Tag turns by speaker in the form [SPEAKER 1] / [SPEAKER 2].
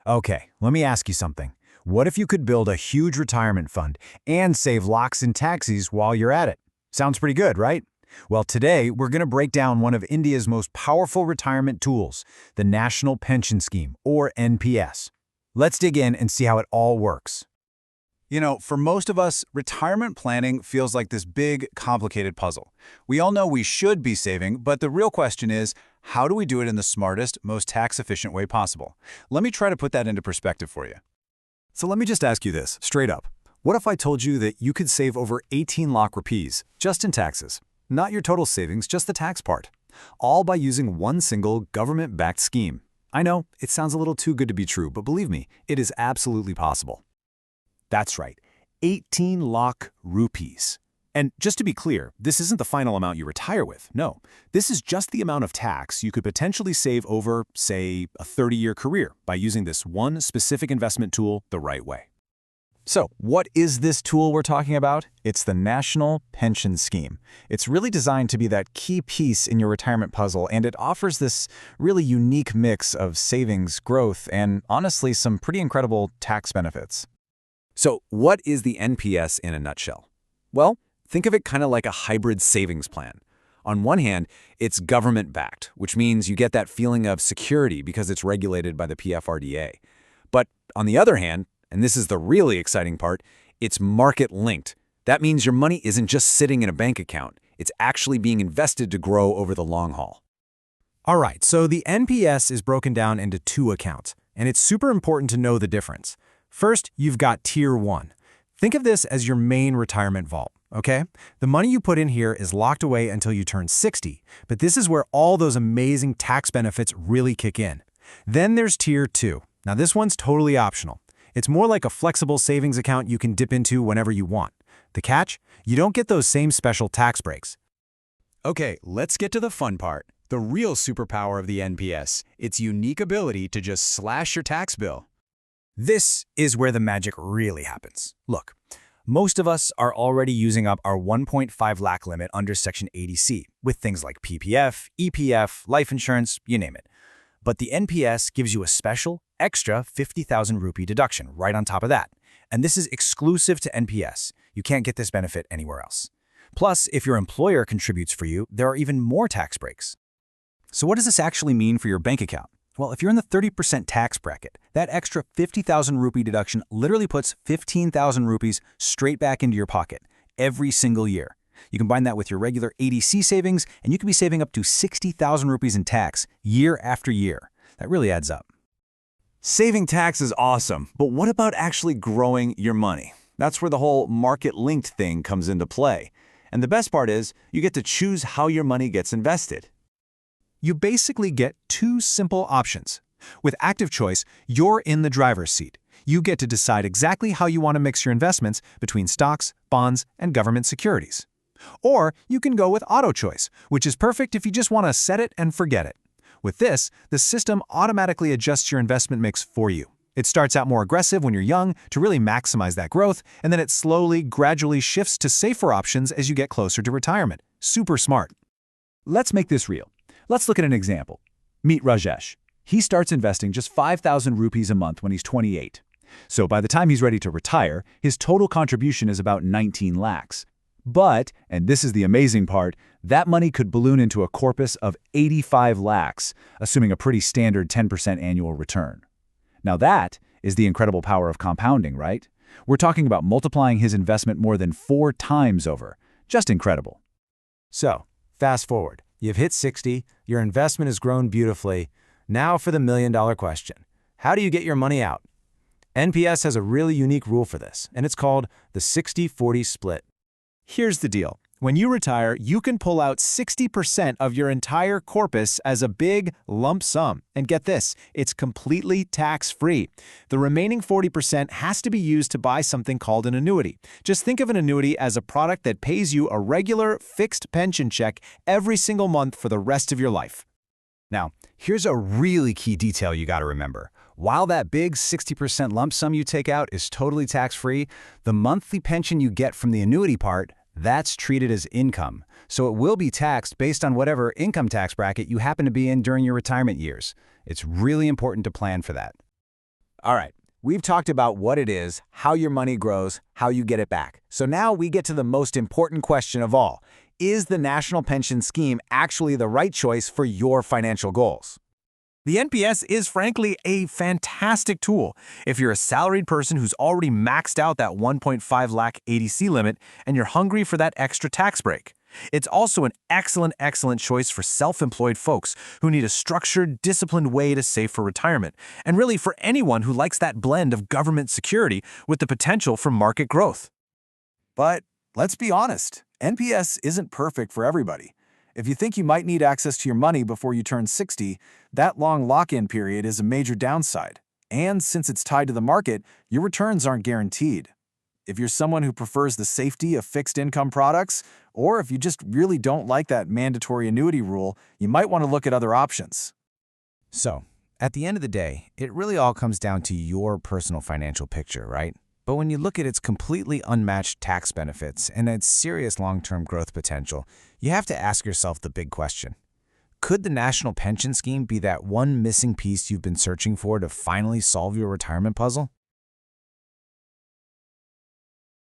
[SPEAKER 1] Okay, let me ask you something. What if you could build a huge retirement fund and save lakhs in taxes while you're at it? Sounds pretty good, right? Well, today we're going to break down one of India's most powerful retirement tools, the National Pension Scheme, or NPS. Let's dig in and see how it all works. For most of us, retirement planning feels like this big, complicated puzzle. We all know we should be saving, but the real question is, how do we do it in the smartest, most tax-efficient way possible? Let me try to put that into perspective for you.
[SPEAKER 2] So let me just ask you this, straight up. What if I told you that you could save over 18 lakh rupees just in taxes? Not your total savings, just the tax part. All by using one single government-backed scheme. I know, it sounds a little too good to be true, but believe me, it is absolutely possible.
[SPEAKER 1] That's right, 18 lakh rupees. And just to be clear, this isn't the final amount you retire with. No, this is just the amount of tax you could potentially save over, say, a 30-year career by using this one specific investment tool the right way.
[SPEAKER 2] So, what is this tool we're talking about? It's the National Pension Scheme. It's really designed to be that key piece in your retirement puzzle, and it offers this really unique mix of savings, growth, and honestly, some pretty incredible tax benefits.
[SPEAKER 3] So what is the NPS in a nutshell? Well, think of it kind of like a hybrid savings plan. On one hand, it's government-backed, which means you get that feeling of security because it's regulated by the PFRDA. But on the other hand, and this is the really exciting part, it's market-linked. That means your money isn't just sitting in a bank account. It's actually being invested to grow over the long haul.
[SPEAKER 1] All right, so the NPS is broken down into two accounts, and it's super important to know the difference. First, you've got Tier 1. Think of this as your main retirement vault, okay? The money you put in here is locked away until you turn 60, but this is where all those amazing tax benefits really kick in. Then there's Tier 2. Now this one's totally optional. It's more like a flexible savings account you can dip into whenever you want. The catch? You don't get those same special tax breaks.
[SPEAKER 4] Okay, let's get to the fun part. The real superpower of the NPS, its unique ability to just slash your tax bill.
[SPEAKER 1] This is where the magic really happens. Look, most of us are already using up our 1.5 lakh limit under Section 80C with things like PPF, EPF, life insurance, you name it. But the NPS gives you a special, extra 50,000 rupee deduction right on top of that. And this is exclusive to NPS. You can't get this benefit anywhere else. Plus, if your employer contributes for you, there are even more tax breaks. So what does this actually mean for your bank account? Well, if you're in the 30% tax bracket, that extra 50,000 rupee deduction literally puts 15,000 rupees straight back into your pocket every single year. You combine that with your regular 80C savings, and you could be saving up to 60,000 rupees in tax year after year. That really adds up.
[SPEAKER 3] Saving tax is awesome, but what about actually growing your money? That's where the whole market-linked thing comes into play. And the best part is, you get to choose how your money gets invested.
[SPEAKER 1] You basically get two simple options. With Active Choice, you're in the driver's seat. You get to decide exactly how you want to mix your investments between stocks, bonds, and government securities. Or you can go with Auto Choice, which is perfect if you just want to set it and forget it. With this, the system automatically adjusts your investment mix for you. It starts out more aggressive when you're young to really maximize that growth, and then it slowly, gradually shifts to safer options as you get closer to retirement. Super smart.
[SPEAKER 5] Let's make this real. Let's look at an example. Meet Rajesh. He starts investing just 5,000 rupees a month when he's 28. So by the time he's ready to retire, his total contribution is about 19 lakhs. But, and this is the amazing part, that money could balloon into a corpus of 85 lakhs, assuming a pretty standard 10% annual return. Now that is the incredible power of compounding, right? We're talking about multiplying his investment more than 4 times over. Just incredible.
[SPEAKER 1] So, fast forward. You've hit 60, your investment has grown beautifully. Now for the million-dollar question. How do you get your money out? NPS has a really unique rule for this, and it's called the 60-40 split. Here's the deal. When you retire, you can pull out 60% of your entire corpus as a big lump sum. And get this, it's completely tax-free. The remaining 40% has to be used to buy something called an annuity. Just think of an annuity as a product that pays you a regular, fixed pension check every single month for the rest of your life. Now, here's a really key detail you got to remember. While that big 60% lump sum you take out is totally tax-free, the monthly pension you get from the annuity part, that's treated as income. So it will be taxed based on whatever income tax bracket you happen to be in during your retirement years. It's really important to plan for that. All right, we've talked about what it is, how your money grows, how you get it back. So now we get to the most important question of all. Is the National Pension Scheme actually the right choice for your financial goals?
[SPEAKER 6] The NPS is frankly a fantastic tool if you're a salaried person who's already maxed out that 1.5 lakh ADC limit and you're hungry for that extra tax break. It's also an excellent choice for self-employed folks who need a structured, disciplined way to save for retirement, and really for anyone who likes that blend of government security with the potential for market growth.
[SPEAKER 2] But let's be honest, NPS isn't perfect for everybody. If you think you might need access to your money before you turn 60, that long lock-in period is a major downside. And since it's tied to the market, your returns aren't guaranteed. If you're someone who prefers the safety of fixed income products, or if you just really don't like that mandatory annuity rule, you might want to look at other options.
[SPEAKER 1] So, at the end of the day, it really all comes down to your personal financial picture, right? But when you look at its completely unmatched tax benefits and its serious long-term growth potential, you have to ask yourself the big question. Could the National Pension Scheme be that one missing piece you've been searching for to finally solve your retirement puzzle?